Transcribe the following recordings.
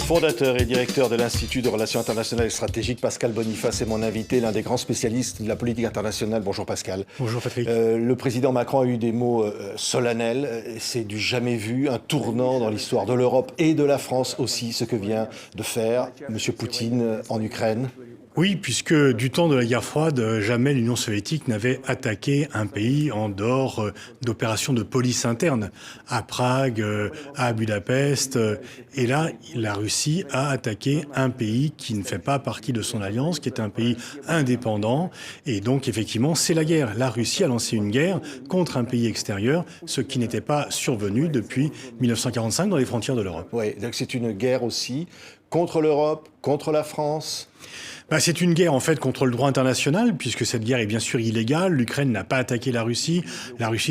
Fondateur et directeur de l'Institut de Relations internationales et stratégiques, Pascal Boniface est mon invité, l'un des grands spécialistes de la politique internationale. Bonjour Pascal. Bonjour Patrick. Le président Macron a eu des mots solennels. C'est du jamais vu, un tournant dans l'histoire de l'Europe et de la France aussi, ce que vient de faire M. Poutine en Ukraine. Oui, puisque du temps de la guerre froide, jamais l'Union soviétique n'avait attaqué un pays en dehors d'opérations de police interne, à Prague, à Budapest. Et là, la Russie a attaqué un pays qui ne fait pas partie de son alliance, qui est un pays indépendant. Et donc, effectivement, c'est la guerre. La Russie a lancé une guerre contre un pays extérieur, ce qui n'était pas survenu depuis 1945 dans les frontières de l'Europe. Oui, donc c'est une guerre aussi contre l'Europe, contre la France. C'est une guerre en fait contre le droit international, puisque cette guerre est bien sûr illégale. L'Ukraine n'a pas attaqué la Russie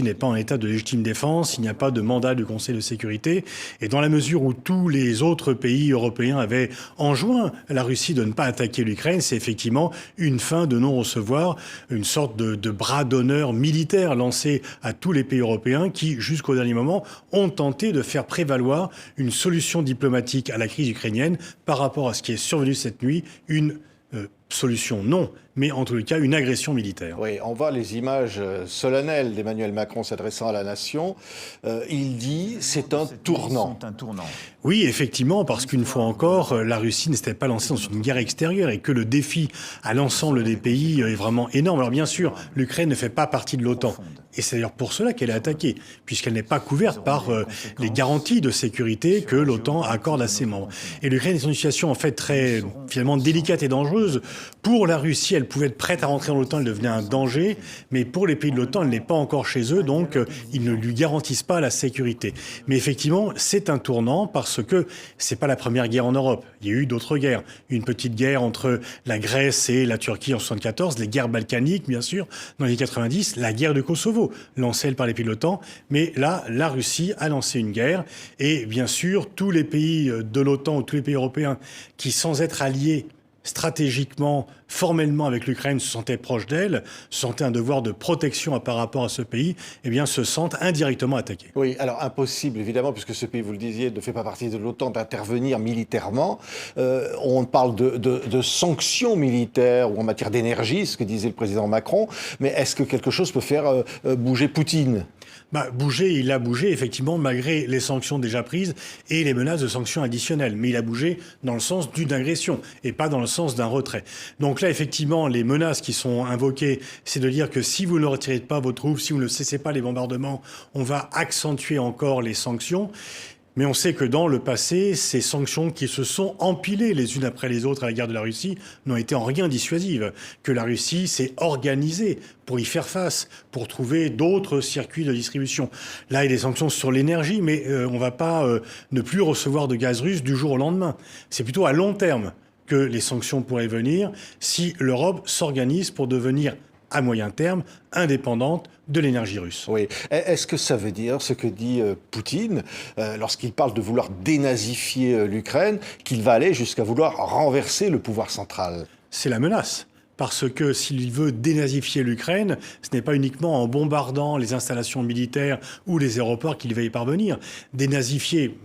n'est pas en état de légitime défense, il n'y a pas de mandat du Conseil de sécurité. Et dans la mesure où tous les autres pays européens avaient enjoint la Russie de ne pas attaquer l'Ukraine, c'est effectivement une fin de non-recevoir, une sorte de bras d'honneur militaire lancé à tous les pays européens qui, jusqu'au dernier moment, ont tenté de faire prévaloir une solution diplomatique à la crise ukrainienne par rapport à ce qui est survenu cette nuit, une solution non, mais en tout cas une agression militaire. Oui, on voit les images solennelles d'Emmanuel Macron s'adressant à la nation. Il dit c'est un tournant. Oui, effectivement, parce qu'une fois encore, la Russie ne s'était pas lancée dans une guerre extérieure et que le défi à l'ensemble des pays est vraiment énorme. Alors bien sûr, l'Ukraine ne fait pas partie de l'OTAN. Et c'est d'ailleurs pour cela qu'elle est attaquée, puisqu'elle n'est pas couverte par les garanties de sécurité que l'OTAN accorde à ses membres. Et l'Ukraine est dans une situation en fait très finalement délicate et dangereuse. Pour la Russie, elle pouvait être prête à rentrer dans l'OTAN, elle devenait un danger, mais pour les pays de l'OTAN, elle n'est pas encore chez eux, donc ils ne lui garantissent pas la sécurité. Mais effectivement, c'est un tournant parce que c'est pas la première guerre en Europe. Il y a eu d'autres guerres. Une petite guerre entre la Grèce et la Turquie en 1974, les guerres balkaniques, bien sûr, dans les 90, la guerre de Kosovo, lancée par les pays de l'OTAN. Mais là, la Russie a lancé une guerre et bien sûr, tous les pays de l'OTAN ou tous les pays européens qui, sans être alliés stratégiquement, formellement avec l'Ukraine, se sentaient proches d'elle, se sentaient un devoir de protection par rapport à ce pays, eh bien, se sentent indirectement attaqués. Oui, alors impossible, évidemment, puisque ce pays, vous le disiez, ne fait pas partie de l'OTAN, d'intervenir militairement. On parle de sanctions militaires ou en matière d'énergie, ce que disait le président Macron, mais est-ce que quelque chose peut faire bouger Poutine ? Bouger, il a bougé, effectivement, malgré les sanctions déjà prises et les menaces de sanctions additionnelles. Mais il a bougé dans le sens d'une agression et pas dans le sens d'un retrait. Donc là, effectivement, les menaces qui sont invoquées, c'est de dire que si vous ne retirez pas vos troupes, si vous ne cessez pas les bombardements, on va accentuer encore les sanctions. Mais on sait que dans le passé, ces sanctions qui se sont empilées les unes après les autres à la guerre de la Russie n'ont été en rien dissuasives. Que la Russie s'est organisée pour y faire face, pour trouver d'autres circuits de distribution. Là, il y a des sanctions sur l'énergie, mais on ne va pas ne plus recevoir de gaz russe du jour au lendemain. C'est plutôt à long terme que les sanctions pourraient venir si l'Europe s'organise pour devenir à moyen terme, indépendante de l'énergie russe. Oui. Est-ce que ça veut dire, ce que dit Poutine, lorsqu'il parle de vouloir dénazifier l'Ukraine, qu'il va aller jusqu'à vouloir renverser le pouvoir central ? C'est la menace. Parce que s'il veut dénazifier l'Ukraine, ce n'est pas uniquement en bombardant les installations militaires ou les aéroports qu'il va y parvenir. Dénazifier,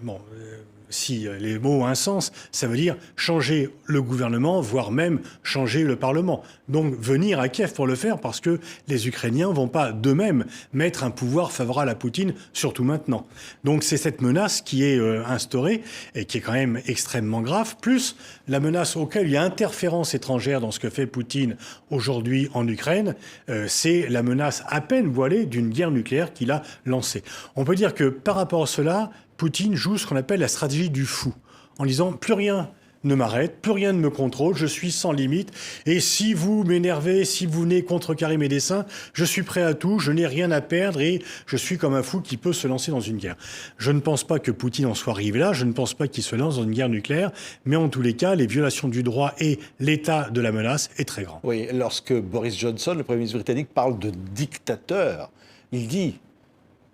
si les mots ont un sens, ça veut dire changer le gouvernement, voire même changer le Parlement. Donc venir à Kiev pour le faire parce que les Ukrainiens ne vont pas d'eux-mêmes mettre un pouvoir favorable à Poutine, surtout maintenant. Donc c'est cette menace qui est instaurée et qui est quand même extrêmement grave, plus la menace auquel il y a interférence étrangère dans ce que fait Poutine aujourd'hui en Ukraine, c'est la menace à peine voilée d'une guerre nucléaire qu'il a lancée. On peut dire que par rapport à cela, Poutine joue ce qu'on appelle la stratégie du fou, en disant plus rien ne m'arrête, plus rien ne me contrôle, je suis sans limite, et si vous m'énervez, si vous venez contrecarrer mes desseins, je suis prêt à tout, je n'ai rien à perdre et je suis comme un fou qui peut se lancer dans une guerre. Je ne pense pas que Poutine en soit arrivé là, je ne pense pas qu'il se lance dans une guerre nucléaire, mais en tous les cas, les violations du droit et l'état de la menace est très grand. Oui, lorsque Boris Johnson, le Premier ministre britannique, parle de dictateur, il dit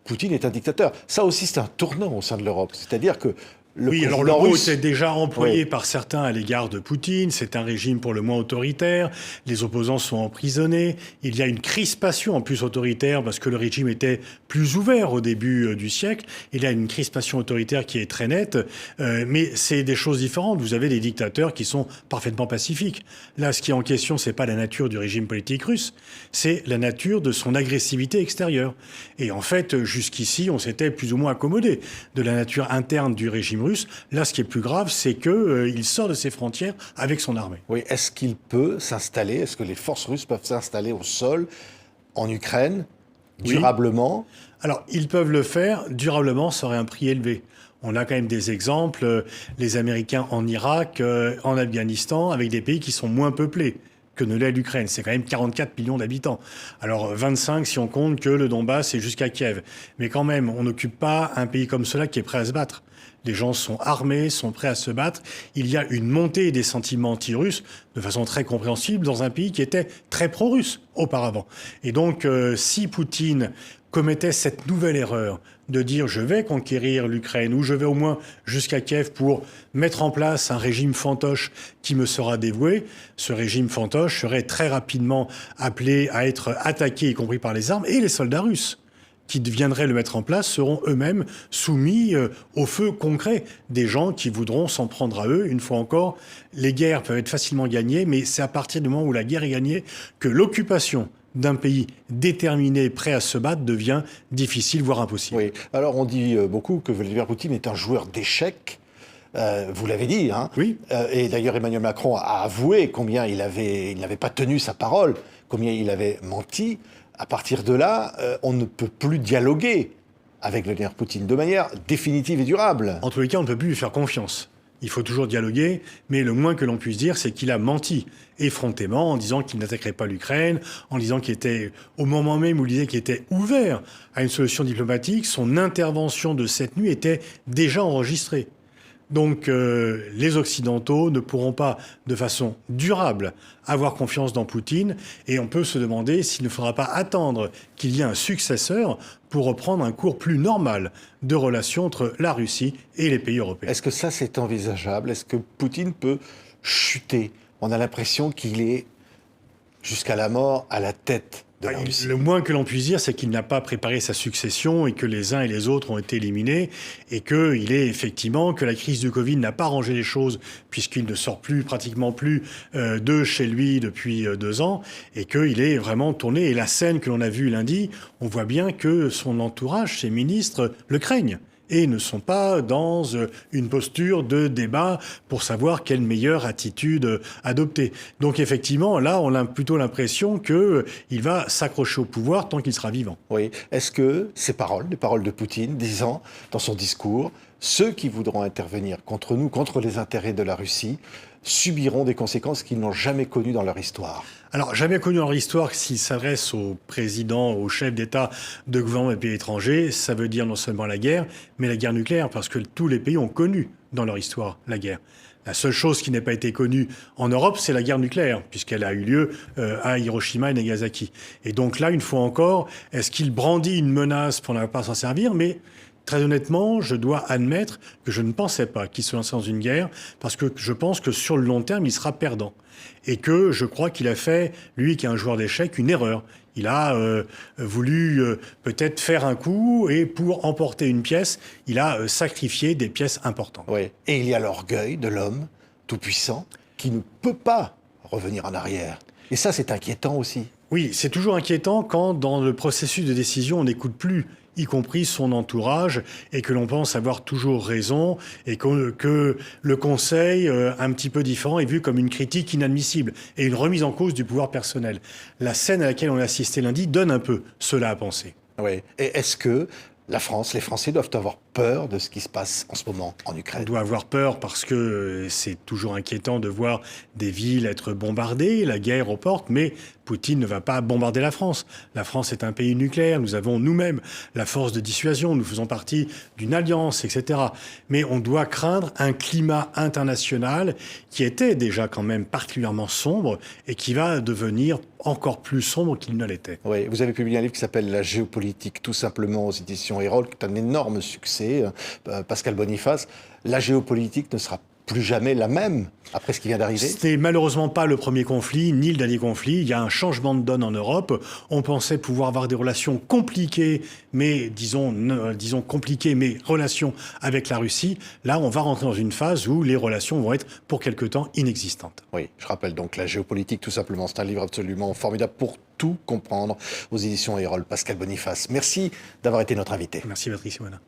Poutine est un dictateur. Ça aussi, c'est un tournant au sein de l'Europe. C'est-à-dire que Oui, alors le président mot russe. était déjà employé Oui. par certains à l'égard de Poutine. C'est un régime pour le moins autoritaire. Les opposants sont emprisonnés. Il y a une crispation en plus autoritaire parce que le régime était plus ouvert au début du siècle. Il y a une crispation autoritaire qui est très nette. Mais c'est des choses différentes. Vous avez des dictateurs qui sont parfaitement pacifiques. Là, ce qui est en question, c'est pas la nature du régime politique russe. C'est la nature de son agressivité extérieure. Et en fait, jusqu'ici, on s'était plus ou moins accommodé de la nature interne du régime russe. Là, ce qui est plus grave, c'est qu'il sort de ses frontières avec son armée. Oui, est-ce qu'il peut s'installer, est-ce que les forces russes peuvent s'installer au sol en Ukraine, durablement? Alors, ils peuvent le faire durablement, ça aurait un prix élevé. On a quand même des exemples, les Américains en Irak, en Afghanistan, avec des pays qui sont moins peuplés que ne l'est l'Ukraine. C'est quand même 44 millions d'habitants. Alors 25 si on compte que le Donbass est jusqu'à Kiev. Mais quand même, on n'occupe pas un pays comme cela qui est prêt à se battre. Les gens sont armés, sont prêts à se battre. Il y a une montée des sentiments anti-russes de façon très compréhensible dans un pays qui était très pro-russe auparavant. Et donc, si Poutine commettait cette nouvelle erreur de dire je vais conquérir l'Ukraine ou je vais au moins jusqu'à Kiev pour mettre en place un régime fantoche qui me sera dévoué, ce régime fantoche serait très rapidement appelé à être attaqué, y compris par les armes, et les soldats russes qui viendraient le mettre en place seront eux-mêmes soumis au feu concret des gens qui voudront s'en prendre à eux. Une fois encore, les guerres peuvent être facilement gagnées, mais c'est à partir du moment où la guerre est gagnée que l'occupation d'un pays déterminé, prêt à se battre, devient difficile, voire impossible. Oui. Alors, on dit beaucoup que Vladimir Poutine est un joueur d'échecs. Vous l'avez dit, hein. Oui. Et d'ailleurs, Emmanuel Macron a avoué combien il n'avait pas tenu sa parole, combien il avait menti. À partir de là, on ne peut plus dialoguer avec Vladimir Poutine de manière définitive et durable. En tous les cas, on ne peut plus lui faire confiance. Il faut toujours dialoguer, mais le moins que l'on puisse dire, c'est qu'il a menti effrontément en disant qu'il n'attaquerait pas l'Ukraine, en disant qu'il était, au moment même où il disait qu'il était ouvert à une solution diplomatique, son intervention de cette nuit était déjà enregistrée. Donc les Occidentaux ne pourront pas, de façon durable, avoir confiance dans Poutine, et on peut se demander s'il ne faudra pas attendre qu'il y ait un successeur pour reprendre un cours plus normal de relations entre la Russie et les pays européens. Est-ce que ça, c'est envisageable? Est-ce que Poutine peut chuter? On a l'impression qu'il est, jusqu'à la mort, à la tête de la Russie. Le moins que l'on puisse dire, c'est qu'il n'a pas préparé sa succession et que les uns et les autres ont été éliminés et qu'il est effectivement que la crise du Covid n'a pas arrangé les choses puisqu'il ne sort pratiquement plus de chez lui depuis 2 ans et qu'il est vraiment tourné. Et la scène que l'on a vue lundi, on voit bien que son entourage, ses ministres, le craignent et ne sont pas dans une posture de débat pour savoir quelle meilleure attitude adopter. Donc effectivement, là, on a plutôt l'impression qu'il va s'accrocher au pouvoir tant qu'il sera vivant. Oui. Est-ce que ces paroles, les paroles de Poutine, disant dans son discours, ceux qui voudront intervenir contre nous, contre les intérêts de la Russie, subiront des conséquences qu'ils n'ont jamais connues dans leur histoire? Alors, jamais connu dans leur histoire que s'il s'adresse aux présidents, aux chefs d'État de gouvernements des pays étrangers, ça veut dire non seulement la guerre, mais la guerre nucléaire, parce que tous les pays ont connu dans leur histoire la guerre. La seule chose qui n'a pas été connue en Europe, c'est la guerre nucléaire, puisqu'elle a eu lieu à Hiroshima et Nagasaki. Et donc là, une fois encore, est-ce qu'il brandit une menace pour ne pas s'en servir? Mais très honnêtement, je dois admettre que je ne pensais pas qu'il se lançait dans une guerre, parce que je pense que sur le long terme, il sera perdant. Et que je crois qu'il a fait, lui qui est un joueur d'échecs, une erreur. Il a voulu peut-être faire un coup et pour emporter une pièce, il a sacrifié des pièces importantes. Oui. Et il y a l'orgueil de l'homme tout-puissant qui ne peut pas revenir en arrière. Et ça, c'est inquiétant aussi. Oui, c'est toujours inquiétant quand, dans le processus de décision, on n'écoute plus, y compris son entourage, et que l'on pense avoir toujours raison, et que le conseil, un petit peu différent, est vu comme une critique inadmissible et une remise en cause du pouvoir personnel. La scène à laquelle on a assisté lundi donne un peu cela à penser. Oui. Et est-ce que la France, les Français doivent avoir peur de ce qui se passe en ce moment en Ukraine? On doit avoir peur parce que c'est toujours inquiétant de voir des villes être bombardées, la guerre aux portes, mais Poutine ne va pas bombarder la France. La France est un pays nucléaire, nous avons nous-mêmes la force de dissuasion, nous faisons partie d'une alliance, etc. Mais on doit craindre un climat international qui était déjà quand même particulièrement sombre et qui va devenir encore plus sombre qu'il ne l'était. Oui, vous avez publié un livre qui s'appelle La géopolitique, tout simplement, aux éditions Erol, qui est un énorme succès. Pascal Boniface, la géopolitique ne sera plus jamais la même après ce qui vient d'arriver? Ce n'est malheureusement pas le premier conflit, ni le dernier conflit. Il y a un changement de donne en Europe. On pensait pouvoir avoir des relations compliquées, mais disons compliquées, mais relations avec la Russie. Là, on va rentrer dans une phase où les relations vont être pour quelque temps inexistantes. Oui, je rappelle donc La géopolitique, tout simplement. C'est un livre absolument formidable pour tout comprendre aux éditions Erol. Pascal Boniface, merci d'avoir été notre invité. Merci Patrice Monin.